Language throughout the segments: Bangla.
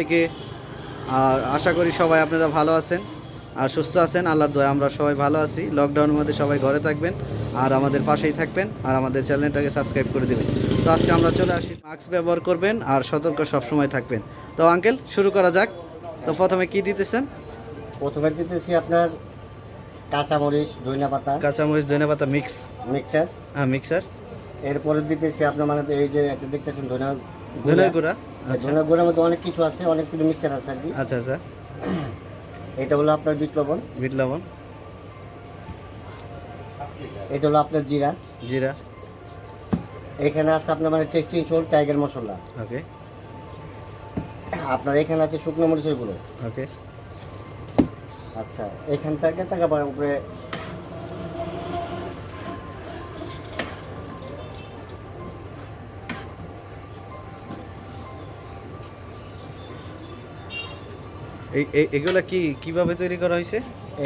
সবাইকে। আর আশা করি সবাই আপনারা ভালো আছেন আর সুস্থ আছেন। আল্লাহর দয়া আমরা সবাই ভালো আছি। লকডাউনের মধ্যে সবাই ঘরে থাকবেন আর আমাদের পাশেই থাকবেন আর আমাদের চ্যানেলটাকে সাবস্ক্রাইব করে দেবেন। তো আজকে আমরা চলে আসি, মাস্ক ব্যবহার করবেন আর সতর্ক সবসময় থাকবেন। তো আঙ্কেল শুরু করা যাক। তো প্রথমে কি দিতেছেন? প্রথমে দিতেছি আপনার কাঁচামরিচ, ধনিয়া কাঁচামরিচ ধনেপাতা মিক্স। মিক্সার। হ্যাঁ, মিক্সার। এরপরে দিতেছি আপনার মানে এই যে একটা দেখতেছেন ধনের গুঁড়া। আচ্ছা ধনিয়া গুঁড়ার মধ্যে অনেক কিছু আছে, অনেকগুলো মিক্সচার আছে আর কি। আচ্ছা আচ্ছা। এটা হলো আপনার বিট লবণ, বিট লবণ। এটা হলো আপনার জিরা। জিরা। এখানে আছে আপনার মানে টেস্টিং সল্ট, টাইগার মশলা। ওকে আপনার এখানে আছে শুকনো মরিচের গুঁড়ো। ওকে। আচ্ছা, এখান থেকে তারপরে উপরে এগুলা কিভাবে তৈরি করা হয়েছে?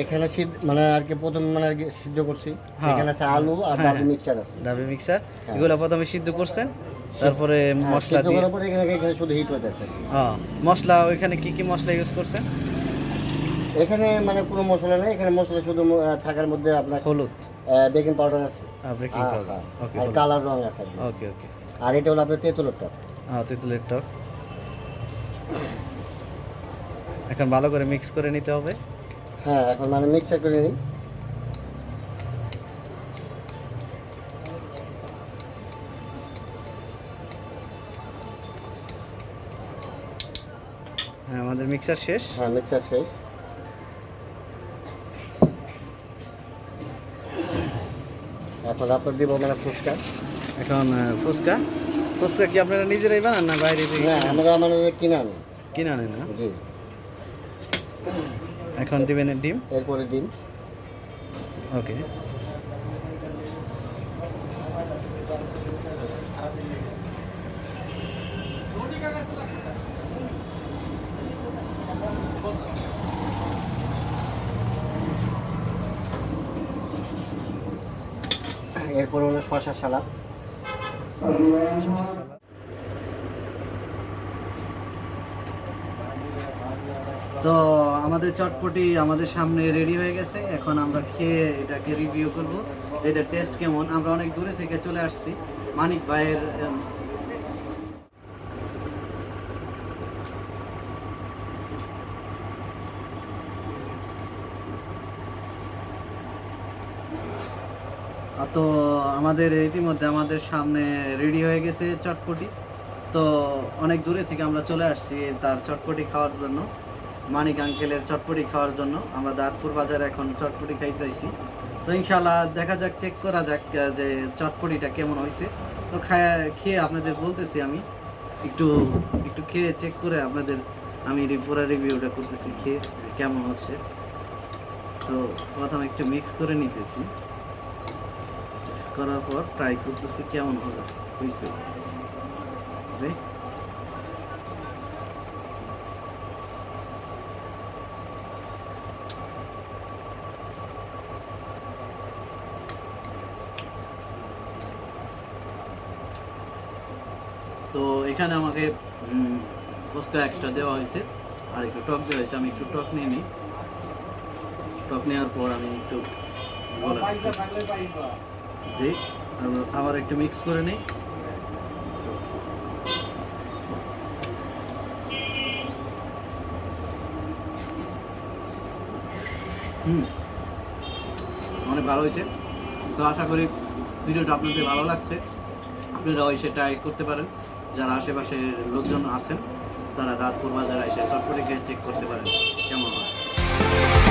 এখানে মানে আর কি প্রথম মানে আর কি সিদ্ধ করছি। হ্যাঁ। এখানে আছে আলু আর হ্যাঁ, ডাবু হ্যাঁ। মিক্সচার আছে। ডাবে মিক্সার। হ্যাঁ। এগুলা প্রথমে সিদ্ধ করছেন, তারপরে মশলা সিদ্ধ দিয়ে। করার পরে এখানে এখানে শুধু হিট হতে আছে। হ্যাঁ, মশলা ওইখানে কি মশলা ইউজ করছেন? এখানে মানে কোনো মশলা নেই, এখানে মশলা শুধু থাকার মধ্যে আপনার হলুদ, বেকিং পাউডার আছে, বেকিং পাউডার। ওকে আর কালার রং আছে আর কি। ওকে ওকে। আর এটা হলো আপনার তেঁতুলের টক। হ্যাঁ, তেঁতুলের টক। এখন ভালো করে মিক্স করে নিতে হবে। হ্যাঁ, এখন মানে মিক্সচার করে নিই। হ্যাঁ, আমাদের মিক্সার শেষ। হ্যাঁ, মিক্সচার শেষ। এখন আপনার দিব মানে ফুচকা। এখন ফুচকা। ফুচকা কি আপনারা নিজেরাই বানান না বাইরে থেকে? না, আমরা মানে কিনে আনি। কিনে আনেন না? জি। এখন দিবেন ডিম। এরপরে ডিম। ওকে। এরপরে হলো শসা সালাদ। তো আমাদের চটপটি আমাদের সামনে রেডি হয়ে গেছে। এখন আমরা খেয়ে এটাকে রিভিউ করব যে এটা টেস্ট কেমন। আমরা অনেক দূরে থেকে চলে আসছি মানিক ভাইয়ের তো আমাদের ইতিমধ্যে আমাদের সামনে রেডি হয়ে গেছে চটপটি। তো অনেক দূরে থেকে আমরা চলে আসছি তার চটপটি খাওয়ার জন্য, মানিক আঙ্কেলের চটপটি খাওয়ার জন্য। আমরা দাঁতপুর বাজারে এখন চটপটি খাইতেছি। তো ইনশাল্লাহ দেখা যাক, চেক করা যাক যে চটপটিটা কেমন হয়েছে। তো খেয়ে আপনাদের বলতেছি, আমি একটু একটু খেয়ে চেক করে আপনাদের আমি পুরো রিভিউটা করতেছি খেয়ে কেমন হচ্ছে। তো প্রথমে একটু মিক্স করে নিতেছি, মিক্স করার পর ট্রাই করতেছি কেমন হয়েছে। তো এখানে আমাকে পোস্তা এক্সট্রা দেওয়া হয়েছে আর একটু টক দেওয়া হয়েছে। আমি একটু টক নিয়ে নিই। টক নেওয়ার পর আমি একটু দিই, আবার একটু মিক্স করে নিই। অনেক ভালো হয়েছে। তো আশা করি ভিডিওটা আপনাদের ভালো লাগছে। আপনারাও এসে ট্রাই করতে পারেন। যারা আশেপাশে লোকজন আছেন তারা দাঁতপুর বাজারে এসে চটপটি খেয়ে চেক করতে পারেন কেমন হয়।